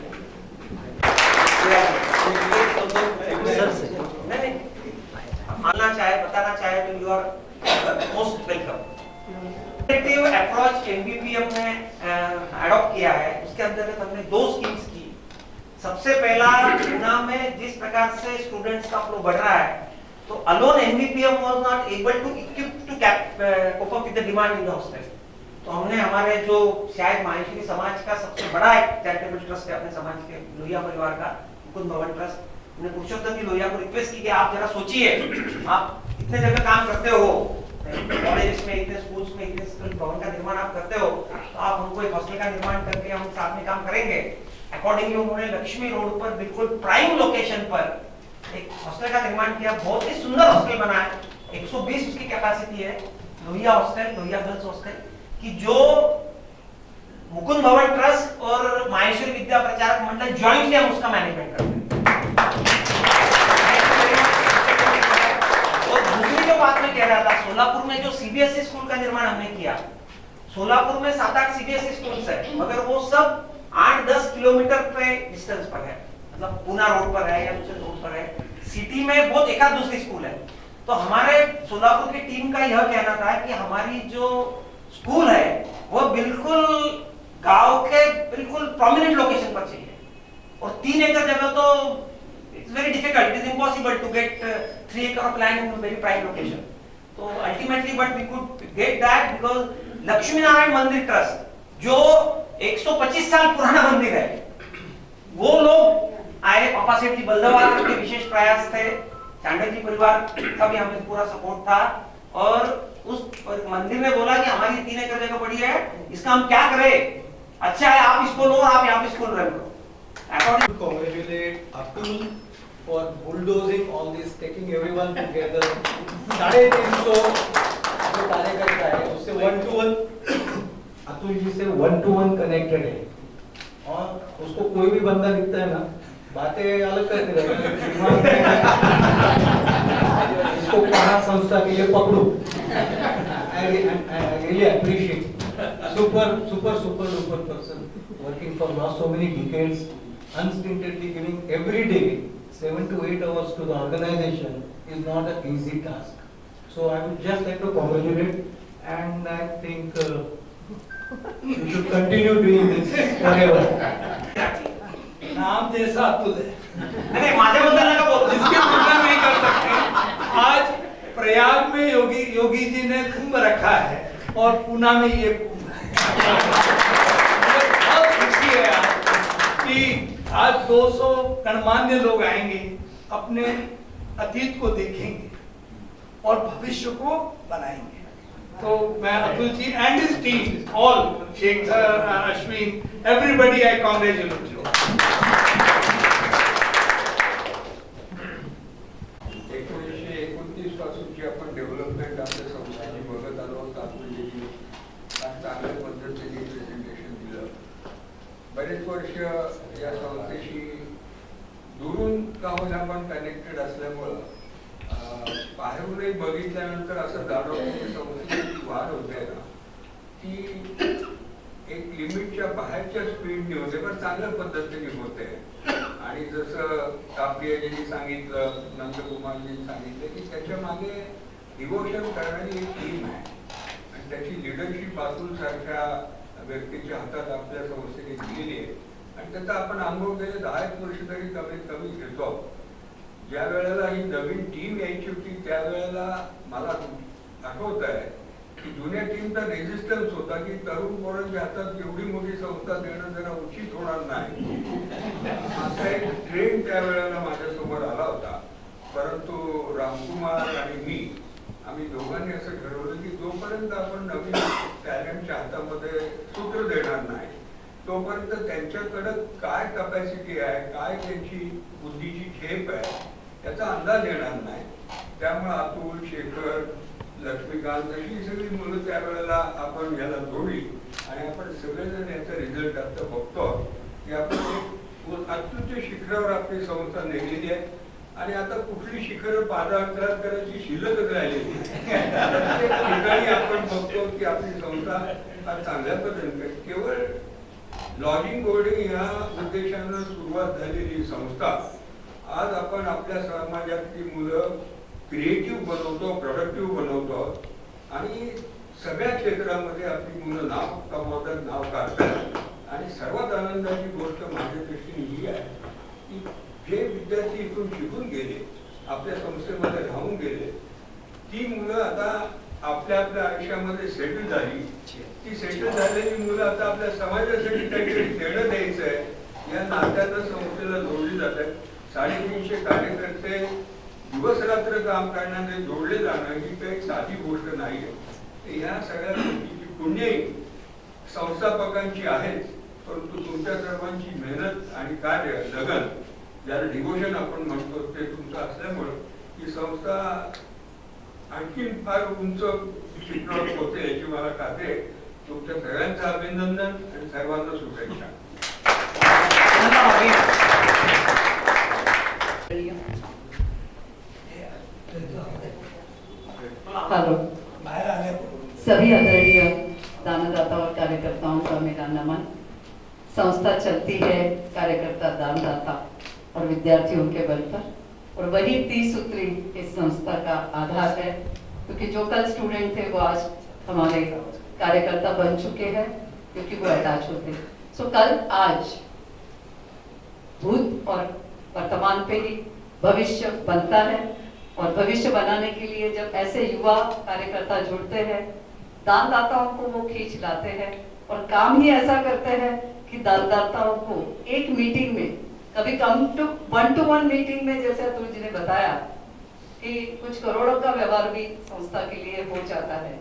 नहीं आना चाहे, बताना चाहे तो you are most welcome. Collaborative approach MBPM ने अडॉप्ट किया है, उसके अंतर्गत हमने 2 स्कीम्स की। सबसे पहला, पुणे में जिस प्रकार से स्टूडेंट्स का फ्लो बढ़ रहा है, तो alone MBPM was not able to equip to cope up with the demand in the hostel. तो हमने हमारे जो शायद माहेश्वरी समाज का सबसे बड़ा एक चैरिटेबल ट्रस्ट है अपने समाज के, लोहिया परिवार का मुकुंद भवन ट्रस्ट, हमने पुरुषोत्तम जी लोहिया को रिक्वेस्ट की कि आप जरा सोचिए, आप इतने जगह काम करते हो, कॉलेज में, इतने स्कूल्स में, इतने भवन का निर्माण आप करते हो, तो आप हमको एक हॉस्टल का निर्माण करके हम साथ में काम करेंगे। अकॉर्डिंगली उन्होंने लक्ष्मी रोड पर बिल्कुल प्राइम लोकेशन पर एक हॉस्टल का निर्माण किया। बहुत ही सुंदर हॉस्टल बना है, 120 उसकी कैपेसिटी है, Lohia hostel, Lohia girls hostel, कि जो मुकुंद भवन ट्रस्ट और माहेश्वरी विद्या प्रचारक मंडल ज्वाइंटली हम उसका मैनेजमेंट करते हैं। और दूसरी जो बात मैं कह रहा था, सोलापुर में जो सीबीएसई स्कूल का निर्माण हमने किया, सोलापुर में 7-8 सीबीएसई स्कूल्स है, मगर वो सब 8-10 किलोमीटर पे डिस्टेंस पर है। मतलब पूना रोड पर है या दूसरे रोड पर है, सिटी में बहुत एकाध दूसरी स्कूल है। तो हमारे सोलापुर की टीम का यह कहना था कि हमारी जो स्कूल है वो बिल्कुल गांव के बिल्कुल प्रोमिनेंट लोकेशन पर चाहिए, और 3 एकड़ जगह तो it's very difficult, it is impossible to get 3 acre of land in a very prime location. So ultimately but we could get that because Lakshmi Narayan मंदिर ट्रस्ट जो 125 साल पुराना मंदिर है, वो लोग आए, पापा सेठ जी बल्लभवार के विशेष प्रयास थे, चांडक जी परिवार का भी हमें पूरा सपोर्ट था, और उस मंदिर ने बोला कि हमारी 3 एकड़ जगह पड़ी है, इसका हम क्या करें, अच्छा है आप इसको लो, आप यहाँ पे स्कूल रन करो। Congratulate Atul for bulldozing all this, taking everyone together. 350 जो कार्यकर्ता है उससे 1-to-1 अतुल जी से 1-to-1 कनेक्टेड है, और उसको कोई भी बंदा दिखता है ना, बातें अलग करते रहेगा, इसको कहा संस्था के लिए पकड़ो। I really appreciate super duper person working for last so many decades, unstintedly giving every day 7 to 8 hours to the organization is not an easy task. So I would just like to congratulate, and I think you should continue doing this forever. नाम जैसा अतुल है, नहीं माझ्याबद्दल नका बोलू, जिसकी तुलना नहीं कर सकते। आज प्रयाग में योगी जी ने कुंभ रखा है और पूना में ये कुंभ है। मुझे बहुत खुशी है आज कि आज 200 गणमान्य लोग आएंगे, अपने अतीत को देखेंगे और भविष्य को बनाएंगे। तो मैं Atul ji and his team, all Shaikh sir, Ashwin, everybody, I congratulate you. 1929 पासूनची आपण डेव्हलपमेंट आपल्या संस्थेची बघत आलो आहोत. अतुलजींनी चांगल्या पद्धतीने प्रेझेंटेशन दिलं. बरेच वर्ष या संस्थेशी दुरून का होईना आपण कनेक्टेड असल्यामुळं बाहेरूनही बघितल्यानंतर असं जाणवतं की संस्थेची वाढ होते ना ती एक लिमिटच्या बाहेरच्या स्पीडने होते, पण चांगल्या पद्धतीने होते. आणि जसं काप्रियाजींनी सांगितलं, नंदकुमारजींनी सांगितलं की त्याच्या मागे डिवोशन करणारी एक टीम आहे, आणि त्याची लिडरशिप अतुल सारख्या व्यक्तीच्या हातात आपल्या संस्थेने दिलेली आहे, आणि त्याचा आपण अनुभव गेले 10 वर्ष तरी कमीत कमी घेतो. ज्या वेळेला ही नवीन टीम यायची होती त्यावेळेला मला आठवत आहे की जुन्या टीमचा रेजिस्टन्स होता की तरुण पोरांच्या हातात एवढी मोठी संस्था देणं जरा उचित होणार नाही, असा एक ट्रेंड त्यावेळेला माझ्या समोर आला होता. परंतु रामकुमार आणि मी आम्ही दोघांनी असं ठरवलं की जोपर्यंत आपण नवीन टॅलेंटच्या हातामध्ये सूत्र देणार नाही तोपर्यंत त्यांच्याकडे काय कॅपॅसिटी आहे, काय त्यांची बुद्धीची खेप आहे याचा अंदाज येणार नाही. त्यामुळे अतुल, शेखर, लक्ष्मीकांत अशी सगळी मुलं त्यावेळेला आपण याला जोडली, आणि आपण सगळेजण याचा रिझल्ट आता बघतो की आपण अत्युच्च शिखरावर आपली संस्था नेलेली आहे, आणि आता कुठली शिखर पादाक्रांत करायची शिल्लकच राहिलेली प्रत्येक ठिकाणी आपण बघतो की आपली संस्था आज चांगल्या पद्धतीने केवळ लॉजिंग बोर्डिंग या उद्देशानं सुरुवात झालेली संस्था आज आपण आपल्या समाजातली मुलं क्रिएटिव्ह बनवतो, प्रोडक्टिव्ह बनवतो, आणि सगळ्या क्षेत्रामध्ये आपली मुलं नाव कमवतात, नाव काढतात. आणि सर्वात आनंदाची गोष्ट माझ्या दृष्टीने ही आहे की जे विद्यार्थी इथून शिकून गेले, आपल्या संस्थेमध्ये राहून गेले, ती मुलं आता आपल्या आपल्या आयुष्यामध्ये सेटल झाली. ती सेटल झालेली मुलं आता आपल्या समाजासाठी काहीतरी देणं द्यायचं आहे या नात्यानं संस्थेला जोडली जातात. 350 कार्यकर्ते दिवस रात्र काम करणारे जोडले जाणं ही काही साधी गोष्ट नाहीये. या सगळ्या गोष्टीची पुण्यही संस्थापकांची आहेच, परंतु तुमच्या सर्वांची मेहनत आणि कार्य, लगन, ज्याला डिवोशन आपण म्हणतो, ते तुमचं असल्यामुळं ही संस्था आणखीन फार उंच शिखरावर पोहोचेल याची मला खात्री आहे. तुमच्या सगळ्यांचं अभिनंदन आणि सर्वांना शुभेच्छा. हेलो, सभी आदरणीय दानदाता और कार्यकर्ताओं का मेरा नमन। संस्था चलती है, कार्यकर्ता दानदाता, और विद्यार्थियों के बल पर, और वही 30 सूत्री इस संस्था का आधार है, क्योंकि जो कल स्टूडेंट थे वो आज हमारे कार्यकर्ता बन चुके हैं, क्योंकि वो अटैच होते हैं। सो कल आज भूत और वर्तमान पे ही भविष्य बनता है, और भविष्य बनाने के लिए जब ऐसे युवा कार्यकर्ता जुड़ते हैं, दानदाताओं को वो खींच लाते हैं और काम ही ऐसा करते हैं कि दानदाताओं को एक मीटिंग में, कभी कम टू 1-to-1 मीटिंग में, जैसे अतुल जी ने बताया कि कुछ करोड़ों का व्यवहार भी संस्था के लिए हो जाता है।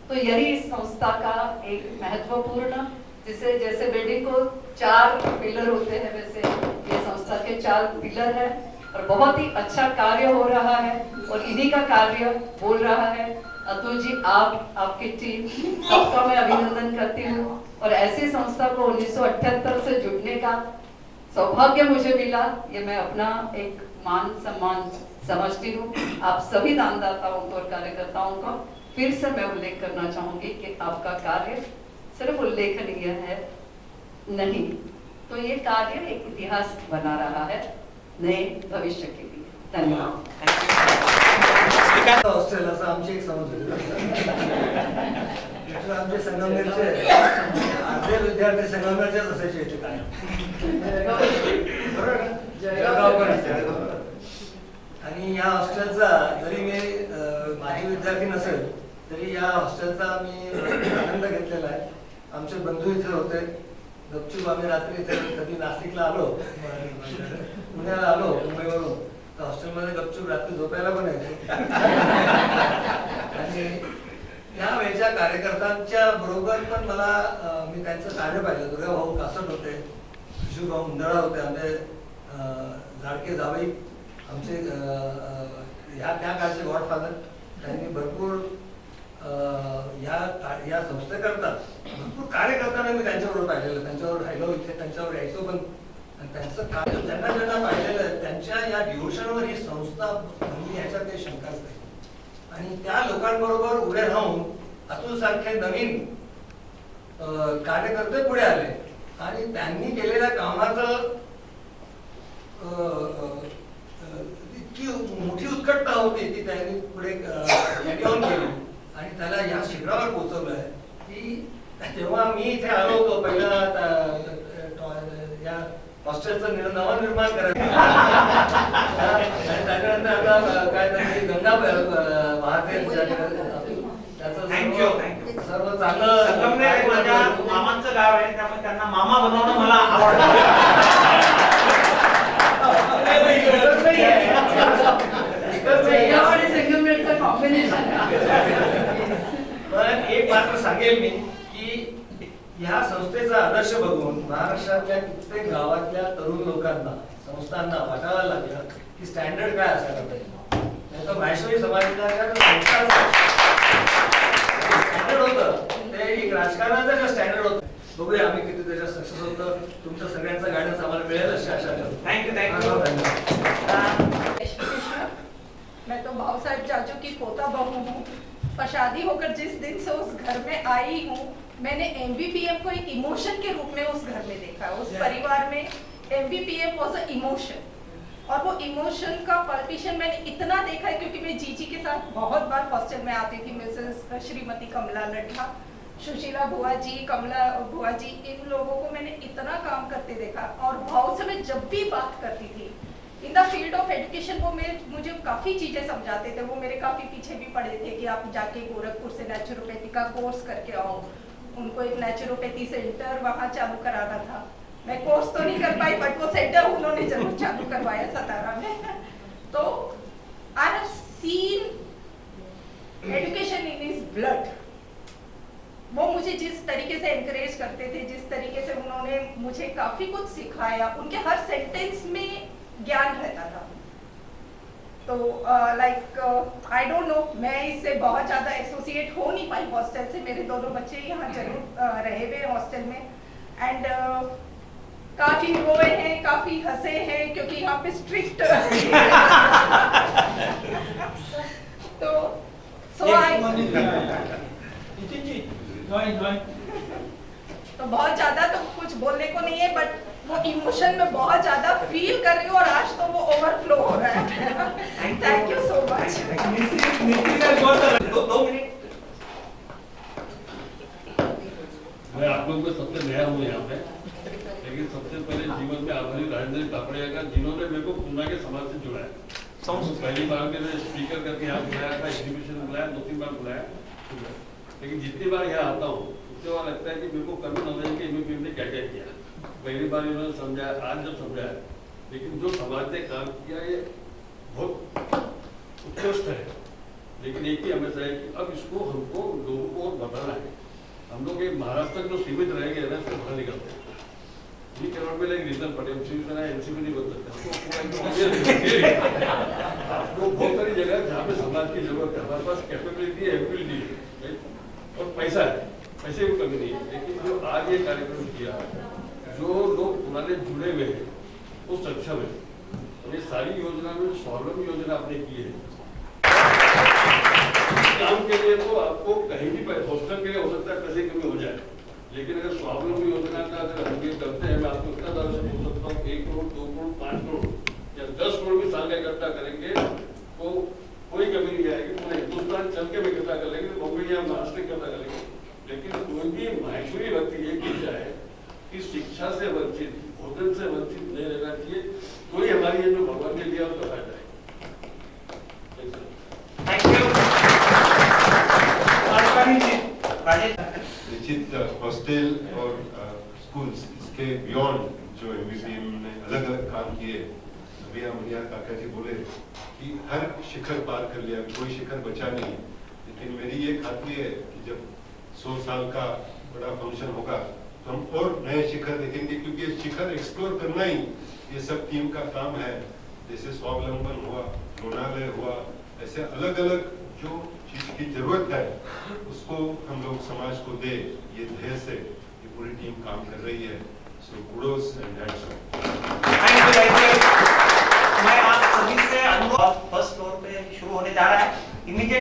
तो यही इस संस्था का एक महत्वपूर्ण, जिसे जैसे बिल्डिंग को 4 पिलर होते हैं, वैसे ये संस्था के 4 पिलर है, और बहुत ही अच्छा कार्य हो रहा है, और इन्हीं का कार्य बोल रहा है। अतुल जी, आप, आपकी टीम, सबका मैं अभिनंदन करती हूँ, और ऐसी संस्था को 1978 से जुड़ने का सौभाग्य मुझे मिला, ये मैं अपना एक मान सम्मान समझती हूँ। आप सभी दानदाताओं को और कार्यकर्ताओं का फिर से मैं उल्लेख करना चाहूंगी कि आपका कार्य सिर्फ उल्लेखनीय है नहीं, तो ये कार्य एक इतिहास बना रहा है नए भविष्य के लिए। धन्यवाद। हॉस्टेल असं आमची एक समज होती. आमचे संगमनेरचे अर्धे विद्यार्थी संगमनेरचेच असायचे इथे काय. बरोबर ना? जळगाव पण असेल. आणि या हॉस्टेलचा जरी मी माझी विद्यार्थी नसेल तरी या हॉस्टेलचा मी आनंद घेतलेला आहे. आमचे बंधू इथे होते. गपचूप आम्ही रात्री इथे कधी नाशिकला आलो, पुण्याला आलो मुंबईवरून, तर हॉस्टेलमध्ये गपचूप रात्री झोपायला पण यायचे. आणि या वेळच्या कार्यकर्त्यांच्या बरोबर पण मला मी त्यांचं कार्य पाहिलं. दुर्गा भाऊ कासट होते, शिवभाऊ मुंदळा होते, आमचे लाडके जावई, आमचे त्या काळचे गॉडफादर. त्यांनी भरपूर या संस्थेकरता भरपूर कार्य करताना मी त्यांच्याबरोबर पाहिलेलं, त्यांच्यावर राहिलो, इथे त्यांच्यावर यायचो. पण त्यांचं कार्य ज्यांना पाहिलेलं त्यांच्या या डिव्होशनवर ही संस्था बनली ह्याच्यात काही शंकाच नाही. आणि त्या लोकांबरोबर उभे राहून अतुल सारखे नवीन कार्यकर्ते पुढे आले आणि त्यांनी केलेल्या कामाचं इतकी मोठी उत्कटता होती ती त्यांनी पुढे कॅरी ऑन केली आणि त्याला या शिखरावर पोहोचवलंय की जेव्हा मी इथे आलो होतो पहिला या हॉस्टेलचं नवनिर्माण करायचं आणि त्याच्यानंतर आता काय तरी गंगा वाहते, थँक्यू. सर्व चांगलं. संगमनेर माझ्या मामांचं गाव आहे, त्यामुळे त्यांना मामा बनवणं मला आवडतं. पण एक मात्र सांगेल मी की या संस्थेचा आदर्श बघून महाराष्ट्रातल्या कित्येक गावातल्या तरुण लोकांना, संस्थांना वाटायला लागलं की स्टँडर्ड काय असायला पाहिजे. नाही तर महेश्वरी समाजाच्या स्टँडर्ड होतं ते एक राजकारणाचं स्टँडर्ड होतं. बघूया आम्ही किती त्याच्यात सक्सेस होतं. तुमचं सगळ्यांचं गायडन्स आम्हाला मिळेल अशी आशा करतो. थँक्यू. मैं तो भाव साहब चाचू की पोता बहू हूँ, पर शादी होकर जिस दिन से उस घर में आई हूँ, मैंने MBPM को एक इमोशन के रूप में उस घर में देखा. उस परिवार में MBPM वाज अ इमोशन, और वो इमोशन का पल्पिशन मैंने इतना देखा है क्योंकि मैं जीजी के साथ बहुत बार हॉस्टल में आती थी. मिसेस श्रीमती कमला नड्डा, सुशीला बुआ जी, कमला बुआ जी, इन लोगों को मैंने इतना काम करते देखा. और भाव से मैं जब भी बात करती थी in the field of education, वो मुझे काफ़ी चीज़ें समझाते थे. वो मेरे काफ़ी पीछे भी पड़े थे कि आप जाके गोरखपुर से नेचुरोपैथी का कोर्स करके आओ. उनको एक नेचुरोपैथी सेंटर वहाँ चालू कराना था. मैं कोर्स तो नहीं कर पाई, बट वो सेंटर उन्होंने जरूर चालू करवाया सतारा में. तो I have seen education in his blood. वो मुझे जिस तरीके से एनकरेज करते थे, जिस तरीके से उन्होंने मुझे काफ़ी कुछ सिखाया, उनके हर सेंटेंस में ज्ञान रहता था. तो लाइक आई डोंट नो, मैं इससे बहुत ज़्यादा एसोसिएट हो नहीं पाई हॉस्टल से. मेरे दोनों बच्चे यहाँ जरूर रहे हुए हॉस्टल में, एंड काफ़ी रोए हैं, काफ़ी हंसे हैं, क्योंकि यहाँ पे स्ट्रिक्ट तो सो आई तो बहुत ज़्यादा तो कुछ बोलने को नहीं है, बट वो इमोशन में बहुत ज्यादा फील कर रही हूँ और आज तो वो ओवरफ्लो हो रहा है। Thank you so much. दो मिनट। मैं आप लोगों को सबसे नया हूँ यहाँ पे, लेकिन सबसे पहले जीवन में आभारी राजेंद्र कापड़िया का, जिन्होंने मेरे को पूना के समाज से जुड़ाया। पहली बार मैंने स्पीकर करके यहाँ बुलाया था, एग्जीबिशन बुलाया, 2-3 बार बुलाया, लेकिन जितनी बार यहाँ आता हूँ उतनी बार लगता है कि मेरे को कभी नॉलेज है कि एमपीएम ने क्या क्या किया। पहली बार इन्होंने समझाया, आज जब समझाया, लेकिन जो समाज ने काम किया ये बहुत उत्कृष्ट है। लेकिन एक ही हमेशा है कि अब इसको हमको लोगों को और बताना है। हम लोग एक महाराष्ट्र तक जो सीमित रह गए ना, उससे बाहर निकलते हैं। ये cannot be like regional party, NCP नहीं बन सकता। आपको बहुत सारी जगह जहाँ पे समाज की जरूरत है, हमारे पास कैपेबिलिटी है, एबिलिटी है और पैसा है, पैसे की कमी नहीं है। लेकिन जो आज ये कार्यक्रम किया, जो लोग पुराने जुड़े हुए हैं वो सक्षम है, और ये सारी योजना में स्वावलंबी योजना आपने की है। काम के लिए तो आपको कहीं भी हॉस्टल के लिए हो सकता है पैसे की कमी हो जाए, लेकिन अगर स्वावलंबी योजना का अगर हम ये करते हैं, मैं आपको इतना दावे से बोल सकता हूँ, 1 करोड़ 2 करोड़ 5 करोड़ या 10 करोड़ भी साल का इकट्ठा करेंगे तो कोई कमी नहीं आएगी। पूरे हिंदुस्तान चल के भी इकट्ठा कर लेंगे, बम्बई या महाराष्ट्र इकट्ठा कर लेंगे, लेकिन कोई भी माहेश्वरी व्यक्ति ये की जाए कि शिक्षा से वंचित, भोजन से वंचित नहीं रहना चाहिए, तो ही हमारी ये जो भगवान ने दिया उसका फायदा है। Thank you. निश्चित हॉस्टल और स्कूल्स, इसके बियॉन्ड जो एमबीपीएम ने अलग अलग काम किए, अभी अमरिया काका जी बोले कि हर शिखर पार कर लिया, कोई शिखर बचा नहीं। लेकिन मेरी ये खातरी है कि जब 100 साल का बड़ा फंक्शन होगा तो हम और नए शिखर देखेंगे, क्योंकि ये शिखर एक्सप्लोर करना ही ये सब टीम का काम है। जैसे स्वावलंबन हुआ, लोनालय हुआ, ऐसे अलग अलग जो चीज की जरूरत है उसको हम लोग समाज को दे, ये ध्येय से ये पूरी टीम काम कर रही है। So kudos and hats off. Thank you. मैं आप सभी से अनुरोध, फर्स्ट फ्लोर पे शुरू होने जा रहा है, इमीडिएट